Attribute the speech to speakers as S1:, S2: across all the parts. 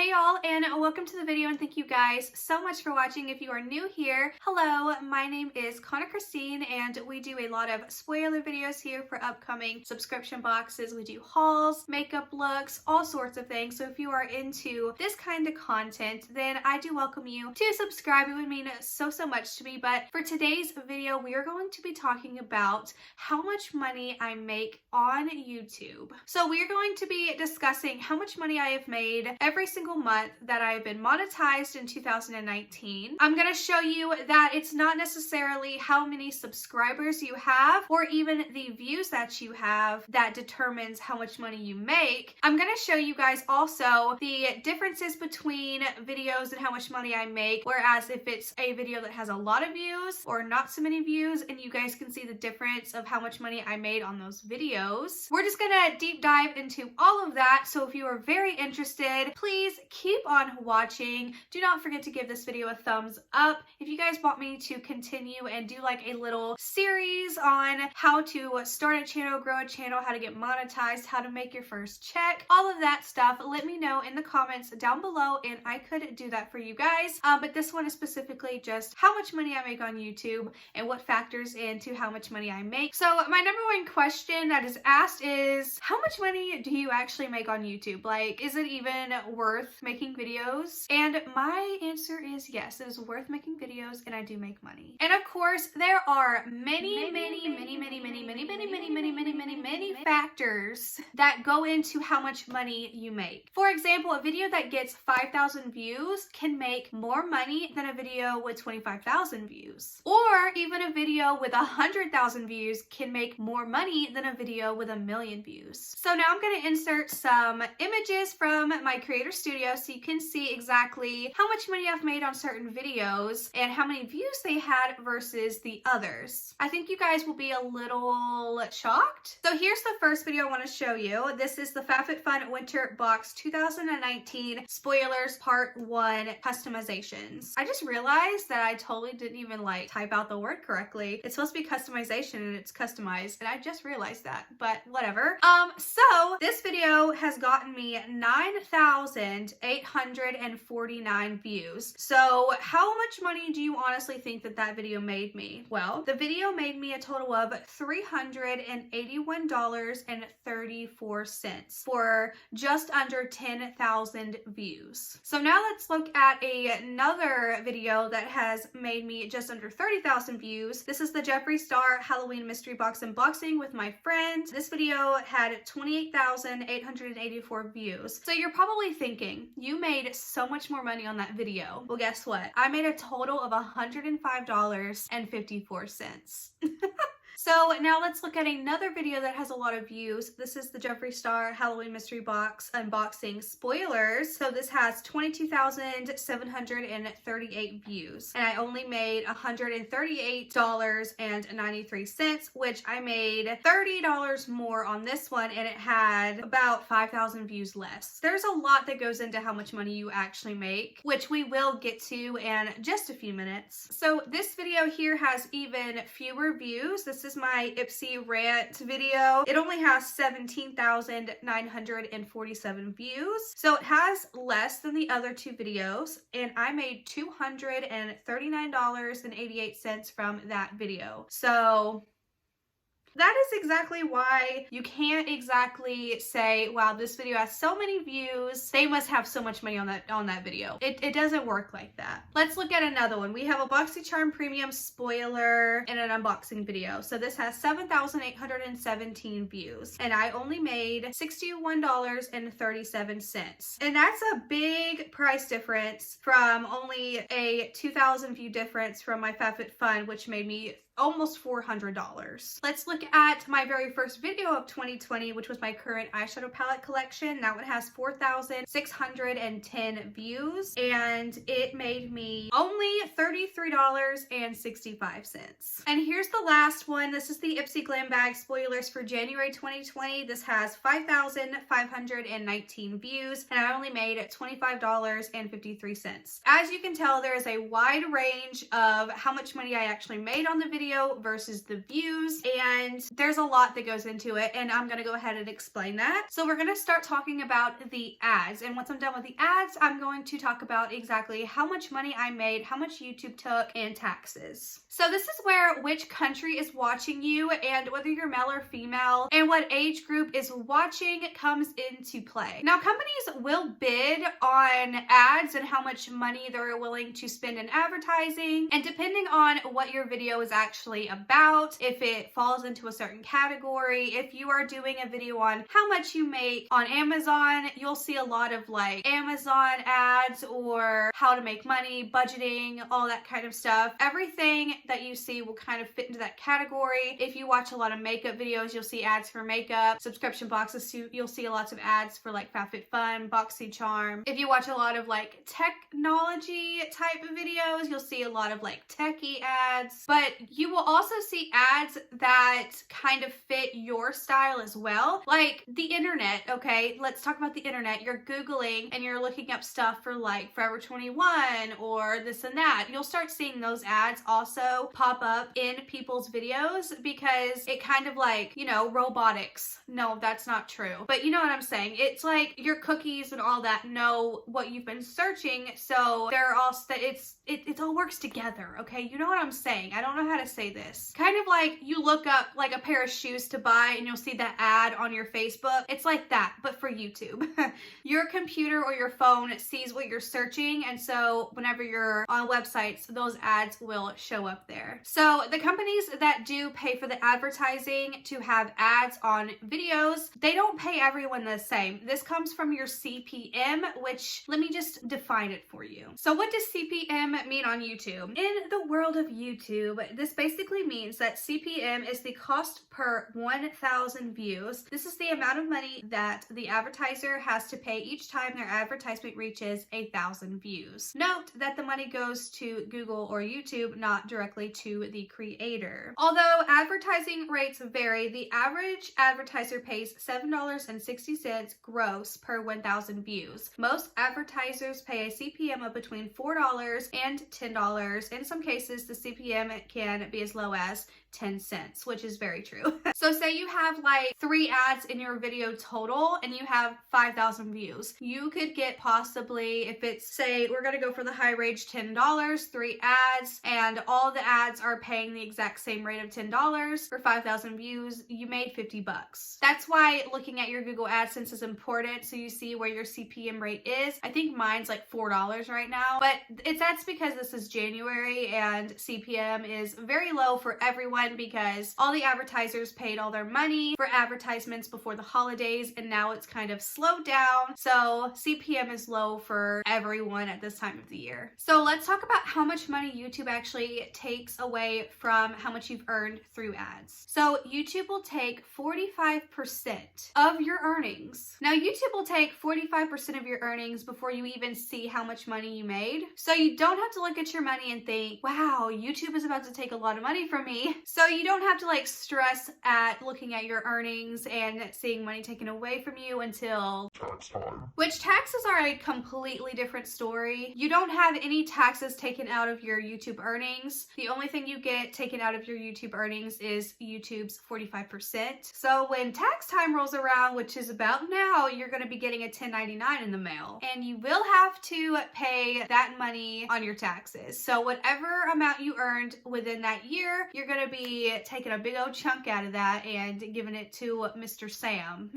S1: Hey y'all, and welcome to the video, and thank you guys so much for watching. If you are new here, hello, my name is CONNORKRYSTYN, and we do a lot of spoiler videos here for upcoming subscription boxes. We do hauls, makeup looks, all sorts of things. So if you are into this kind of content, then I do welcome you to subscribe. It would mean so much to me. But for today's video, we are going to be talking about how much money I make on YouTube. So we are going to be discussing how much money I have made every single month that I've been monetized in 2019. I'm going to show you that it's not necessarily how many subscribers you have or even the views that you have that determines how much money you make. I'm going to show you guys also the differences between videos and how much money I make, whereas if it's a video that has a lot of views or not so many views, and you guys can see the difference of how much money I made on those videos. We're just going to deep dive into all of that. So if you are very interested, please keep on watching. Do not forget to give this video a thumbs up. If you guys want me to continue and do like a little series on how to start a channel, grow a channel, how to get monetized, how to make your first check, all of that stuff, let me know in the comments down below and I could do that for you guys. But this one is specifically just how much money I make on YouTube and what factors into how much money I make. So my number one question that is asked is, how much money do you actually make on YouTube? Like, is it even worth making videos? And my answer is yes, it is worth making videos and I do make money. And of course, there are many factors that go into how much money you make. For example, a video that gets 5,000 views can make more money than a video with 25,000 views. Or even a video with 100,000 views can make more money than a video with 1,000,000 views. So now I'm going to insert some images from my creator studio so you can see exactly how much money I've made on certain videos and how many views they had versus the others. I think you guys will be a little shocked. So here's the first video I want to show you. This is the Fab Fit Fun Winter Box 2019 Spoilers Part 1 Customizations. I just realized that I totally didn't even like type out the word correctly. It's supposed to be customization and it's customized, and I just realized that, but whatever. So this video has gotten me 9,849 views. So how much money do you honestly think that that video made me? Well, the video made me a total of $381.34 for just under 10,000 views. So now let's look at another video that has made me just under 30,000 views. This is the Jeffree Star Halloween Mystery Box unboxing with my friend. This video had 28,884 views. So you're probably thinking, you made so much more money on that video. Well, guess what? I made a total of $105.54. So now let's look at another video that has a lot of views. This is the Jeffree Star Halloween Mystery Box unboxing spoilers. So this has 22,738 views. And I only made $138.93, which I made $30 more on this one, and it had about 5,000 views less. There's a lot that goes into how much money you actually make, which we will get to in just a few minutes. So this video here has even fewer views. This is my IPSY rant video. It only has 17,947 views. So it has less than the other two videos, and I made $239.88 from that video. So that is exactly why you can't exactly say, wow, this video has so many views, they must have so much money on that video. It doesn't work like that. Let's look at another one. We have a Boxycharm premium spoiler in an unboxing video. So this has 7,817 views, and I only made $61.37. And that's a big price difference from only a 2,000 view difference from my Fab Fit Fun, which made me almost $400. Let's look at my very first video of 2020, which was my current eyeshadow palette collection. That one has 4,610 views, and it made me only $33.65. And here's the last one. This is the IPSY Glam Bag spoilers for January 2020. This has 5,519 views, and I only made $25.53. As you can tell, there is a wide range of how much money I actually made on the video video versus the views, and there's a lot that goes into it, and I'm gonna go ahead and explain that. So we're gonna start talking about the ads, and once I'm done with the ads, I'm going to talk about exactly how much money I made, how much YouTube took, and taxes. So this is where which country is watching you and whether you're male or female and what age group is watching comes into play. Now, companies will bid on ads and how much money they're willing to spend in advertising, and depending on what your video is actually about, if it falls into a certain category, if you are doing a video on how much you make on Amazon, you'll see a lot of like Amazon ads or how to make money, budgeting, all that kind of stuff. Everything that you see will kind of fit into that category. If you watch a lot of makeup videos, you'll see ads for makeup. Subscription boxes, you'll see lots of ads for like Fab Fit Fun, Boxycharm. If you watch a lot of like technology type of videos, you'll see a lot of like techie ads, but you will also see ads that kind of fit your style as well. Like the internet, okay? Let's talk about the internet. You're Googling and you're looking up stuff for like Forever 21 or this and that. You'll start seeing those ads also pop up in people's videos because it kind of like, you know, robotics. No, that's not true. But you know what I'm saying? It's like your cookies and all that know what you've been searching, so they're all it all works together, okay? You know what I'm saying? I don't know how to say this. Kind of like you look up like a pair of shoes to buy and you'll see that ad on your Facebook. It's like that, but for YouTube. Your computer or your phone sees what you're searching, and so whenever you're on websites, those ads will show up there. So the companies that do pay for the advertising to have ads on videos, they don't pay everyone the same. This comes from your CPM, which let me just define it for you. So what does CPM mean on YouTube? In the world of YouTube, this basically means that CPM is the cost per 1,000 views. This is the amount of money that the advertiser has to pay each time their advertisement reaches 1,000 views. Note that the money goes to Google or YouTube, not directly to the creator. Although advertising rates vary, the average advertiser pays $7.60 gross per 1,000 views. Most advertisers pay a CPM of between $4 and $10. In some cases, the CPM can be as low as 10 cents, which is very true. So say you have like 3 ads in your video total and you have 5,000 views. You could get possibly, if it's, say, we're gonna go for the high range, $10, 3 ads, and all the ads are paying the exact same rate of $10 for 5,000 views, you made 50 bucks. That's why looking at your Google AdSense is important, so you see where your CPM rate is. I think mine's like $4 right now, but that's because this is January and CPM is very low for everyone because all the advertisers paid all their money for advertisements before the holidays, and now it's kind of slowed down, so CPM is low for everyone at this time of the year. So let's talk about how much money YouTube actually takes away from how much you've earned through ads. So YouTube will take 45% of your earnings. Now YouTube will take 45% of your earnings before you even see how much money you made. So you don't have to look at your money and think, wow, YouTube is about to take a lot of money from me. So you don't have to like stress at looking at your earnings and seeing money taken away from you until tax time. Which taxes are a completely different story. You don't have any taxes taken out of your YouTube earnings. The only thing you get taken out of your YouTube earnings is YouTube's 45%. So when tax time rolls around, which is about now, you're going to be getting a 1099 in the mail, and you will have to pay that money on your taxes. So whatever amount you earned within that year, you're going to be taking a big old chunk out of that and giving it to Mr. Sam.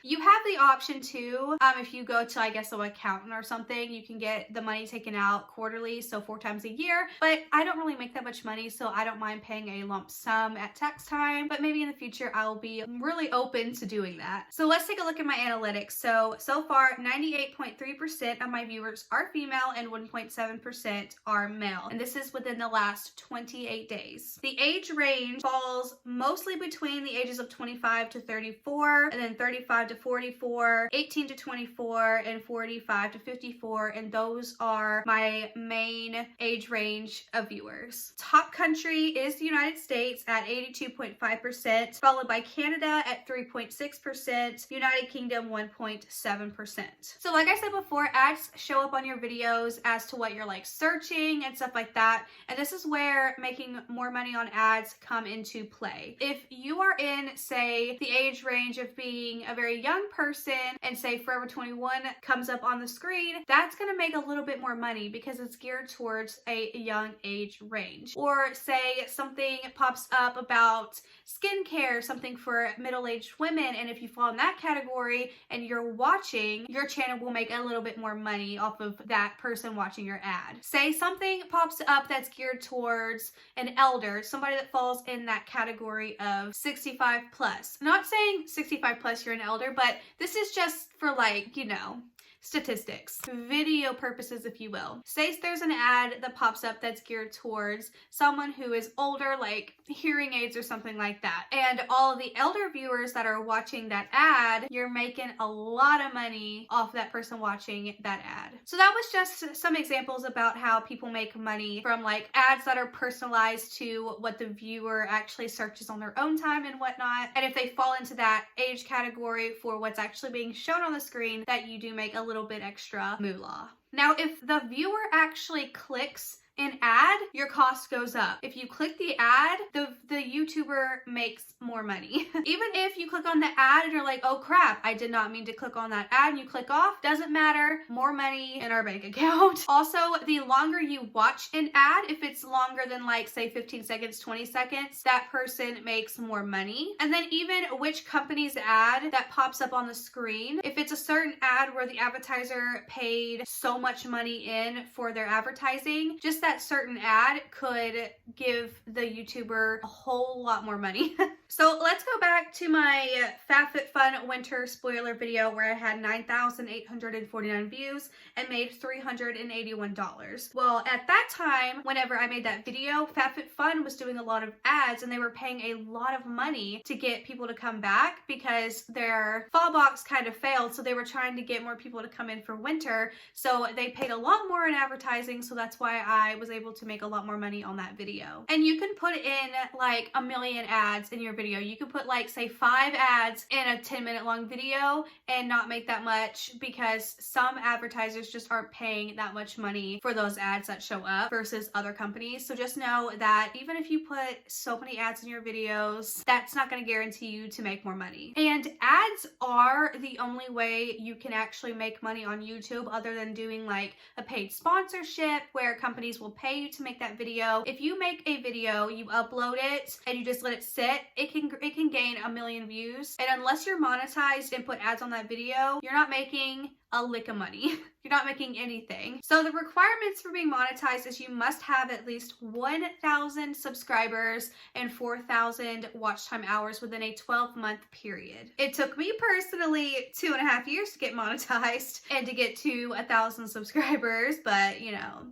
S1: You have the option too, if you go to, I guess, an accountant or something, you can get the money taken out quarterly, so 4 times a year, but I don't really make that much money, so I don't mind paying a lump sum at tax time, but maybe in the future I'll be really open to doing that. So let's take a look at my analytics. So far, 98.3% of my viewers are female and 1.7% are male, and this is within the last 28 days. The age range falls mostly between the ages of 25 to 34, and then 35 to 44, 18 to 24, and 45 to 54, and those are my main age range of viewers. Top country is the United States at 82.5%, followed by Canada at 3.6%, United Kingdom 1.7%. So like I said before, ads show up on your videos as to what you're like searching and stuff like that, and this is where making more money on ads come into play. If you are in, say, the age range of being a very young person and say Forever 21 comes up on the screen, that's going to make a little bit more money because it's geared towards a young age range. Or say something pops up about skincare, something for middle-aged women, and if you fall in that category and you're watching, your channel will make a little bit more money off of that person watching your ad. Say something pops up that's geared towards an elder, somebody that falls in that category of 65 plus. Not saying 65 plus you're an elder, but this is just for, like, you know, statistics, video purposes, if you will. Say there's an ad that pops up that's geared towards someone who is older, like hearing aids or something like that. And all of the elder viewers that are watching that ad, you're making a lot of money off that person watching that ad. So that was just some examples about how people make money from like ads that are personalized to what the viewer actually searches on their own time and whatnot. And if they fall into that age category for what's actually being shown on the screen, that you do make a little bit extra moolah. Now, if the viewer actually clicks an ad, your cost goes up. If you click the ad, the YouTuber makes more money. Even if you click on the ad and you're like, oh crap, I did not mean to click on that ad, and you click off, doesn't matter, more money in our bank account. Also, the longer you watch an ad, if it's longer than like say 15 seconds, 20 seconds, that person makes more money. And then even which company's ad that pops up on the screen, if it's a certain ad where the advertiser paid so much money in for their advertising, just that certain ad could give the YouTuber a whole lot more money. So let's go back to my Fab Fit Fun winter spoiler video where I had 9,849 views and made $381. Well, at that time, whenever I made that video, Fab Fit Fun was doing a lot of ads and they were paying a lot of money to get people to come back because their fall box kind of failed. So they were trying to get more people to come in for winter. So they paid a lot more in advertising. So that's why I was able to make a lot more money on that video. And you can put in like a million ads in your video. You could put like say 5 ads in a 10-minute long video and not make that much because some advertisers just aren't paying that much money for those ads that show up versus other companies. So just know that even if you put so many ads in your videos, that's not going to guarantee you to make more money. And ads are the only way you can actually make money on YouTube other than doing like a paid sponsorship where companies will pay you to make that video. If you make a video, you upload it and you just let it sit, it can gain 1 million views. And unless you're monetized and put ads on that video, you're not making a lick of money. You're not making anything. So the requirements for being monetized is you must have at least 1,000 subscribers and 4,000 watch time hours within a 12-month period. It took me personally 2.5 years to get monetized and to get to 1,000 subscribers, but you know,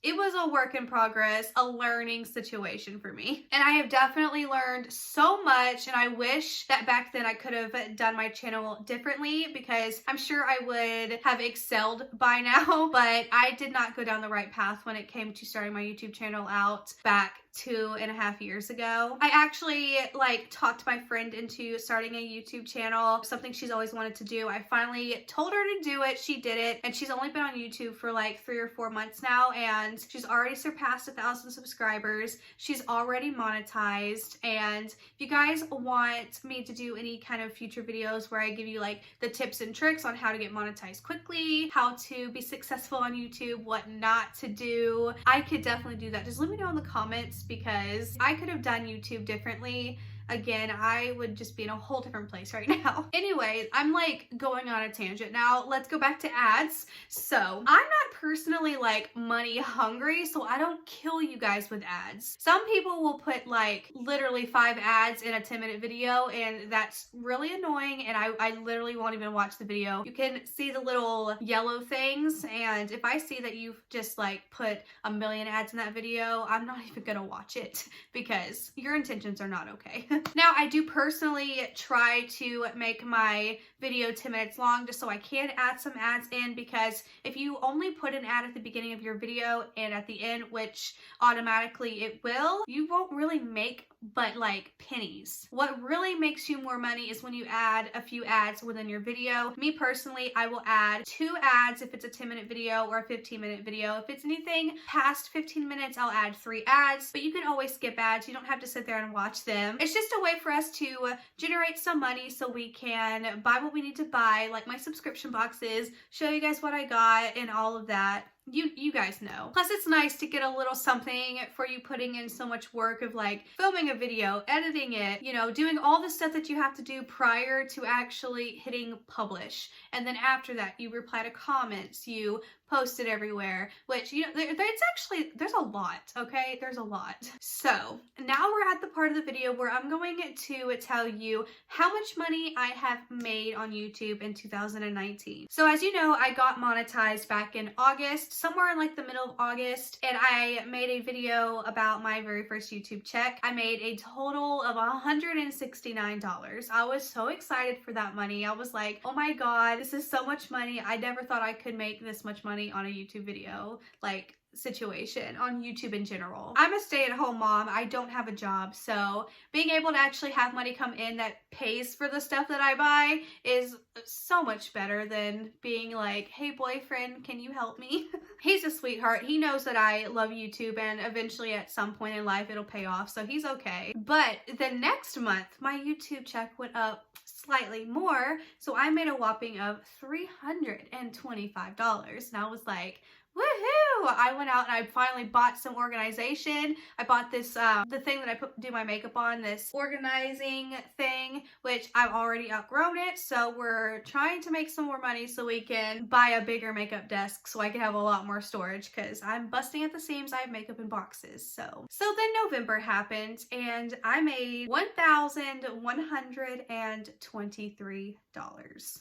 S1: it was a work in progress, a learning situation for me. And I have definitely learned so much, and I wish that back then I could have done my channel differently because I'm sure I would have excelled by now, but I did not go down the right path when it came to starting my YouTube channel out back 2.5 years ago. I actually like talked my friend into starting a YouTube channel, something she's always wanted to do. I finally told her to do it. She did it, and she's only been on YouTube for like 3 or 4 months now, and she's already surpassed 1,000 subscribers. She's already monetized. And if you guys want me to do any kind of future videos where I give you like the tips and tricks on how to get monetized quickly, how to be successful on YouTube, what not to do, I could definitely do that. Just let me know in the comments because I could have done YouTube differently. Again, I would just be in a whole different place right now. Anyway, I'm like going on a tangent now. Let's go back to ads. So I'm not personally like money hungry, so I don't kill you guys with ads. Some people will put like literally 5 ads in a 10-minute video, and that's really annoying, and I literally won't even watch the video. You can see the little yellow things, and if I see that you've just like put 1 million ads in that video, I'm not even gonna watch it because your intentions are not okay. Now, I do personally try to make my video 10 minutes long just so I can add some ads in, because if you only put an ad at the beginning of your video and at the end, which automatically it will, you won't really make but like pennies. What really makes you more money is when you add a few ads within your video. Me personally, I will add 2 ads if it's a 10-minute video or a 15-minute video. If it's anything past 15 minutes, I'll add 3 ads, but you can always skip ads. You don't have to sit there and watch them. It's just a way for us to generate some money so we can buy what we need to buy, like my subscription boxes, show you guys what I got and all of that. You guys know. Plus, it's nice to get a little something for you putting in so much work of like filming a video, editing it, you know, doing all the stuff that you have to do prior to actually hitting publish. And then after that, you reply to comments, you post it everywhere, which, you know, it's actually, there's a lot, okay? There's a lot. So now we're at the part of the video where I'm going to tell you how much money I have made on YouTube in 2019. So as you know, I got monetized back in August, somewhere in like the middle of August, and I made a video about my very first YouTube check. I made a total of $169. I was so excited for that money. I was like, oh my God, this is so much money. I never thought I could make this much money on a YouTube video, like situation on YouTube in general. I'm a stay-at-home mom. I don't have a job, so being able to actually have money come in that pays for the stuff that I buy is so much better than being like, hey boyfriend, can you help me? He's a sweetheart. He knows that I love YouTube and eventually at some point in life it'll pay off, so he's okay. But the next month my YouTube check went up slightly more, so I made a whopping of $325, and I was like, woohoo! I went out and I finally bought some organization. I bought this, the thing that I do my makeup on, this organizing thing, which I've already outgrown it. So we're trying to make some more money so we can buy a bigger makeup desk so I can have a lot more storage because I'm busting at the seams. I have makeup in boxes. So then November happened and I made $1,123.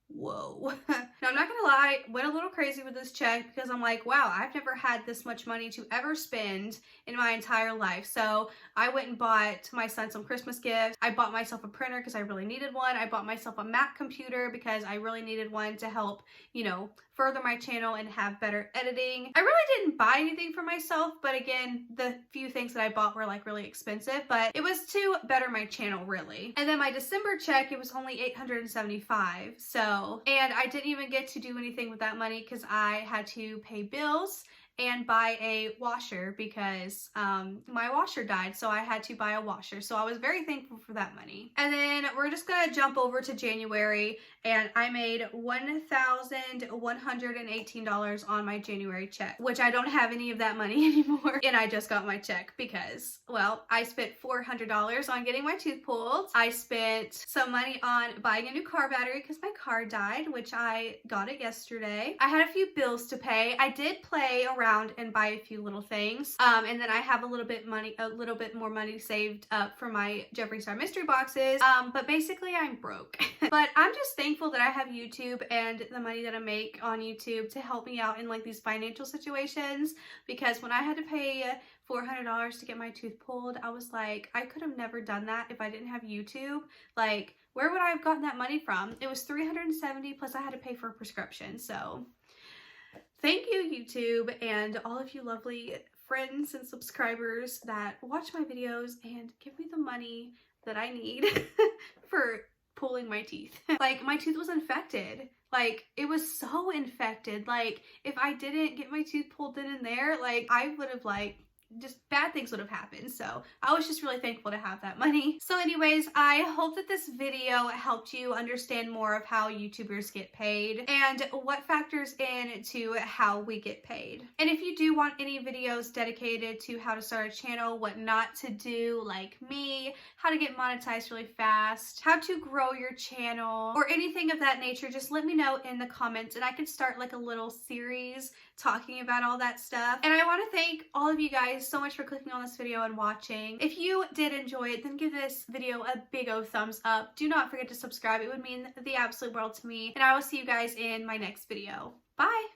S1: Whoa. Now, I'm not gonna lie, went a little crazy with this check because I'm like, wow, I've never had this much money to ever spend in my entire life. So I went and bought my son some Christmas gifts. I bought myself a printer because I really needed one. I bought myself a Mac computer because I really needed one to help, you know, further my channel and have better editing. I really didn't buy anything for myself, but again, the few things that I bought were like really expensive, but it was to better my channel really. And then my December check, it was only $875. So, and I didn't even get to do anything with that money because I had to pay bills and buy a washer because my washer died, so I had to buy a washer. So I was very thankful for that money. And then we're just gonna jump over to January, and I made $1,118 on my January check, which I don't have any of that money anymore. And I just got my check because, well, I spent $400 on getting my tooth pulled. I spent some money on buying a new car battery because my car died, which I got it yesterday. I had a few bills to pay. I did play around and buy a few little things. And then I have a little bit more money saved up for my Jeffree Star mystery boxes. But basically I'm broke. But I'm just thankful that I have YouTube and the money that I make on YouTube to help me out in like these financial situations, because when I had to pay $400 to get my tooth pulled, I was like, I could have never done that if I didn't have YouTube. Like, where would I have gotten that money from? It was $370 plus I had to pay for a prescription. So thank you, YouTube, and all of you lovely friends and subscribers that watch my videos and give me the money that I need for pulling my teeth. Like, my tooth was infected. Like, it was so infected. Like, if I didn't get my tooth pulled in and there, like, I would have, like, just bad things would have happened. So I was just really thankful to have that money. So anyways, I hope that this video helped you understand more of how YouTubers get paid and what factors into how we get paid. And if you do want any videos dedicated to how to start a channel, what not to do like me, how to get monetized really fast, how to grow your channel, or anything of that nature, just let me know in the comments and I can start like a little series talking about all that stuff. And I want to thank all of you guys so much for clicking on this video and watching. If you did enjoy it, then give this video a big O thumbs up. Do not forget to subscribe. It would mean the absolute world to me. And I will see you guys in my next video. Bye!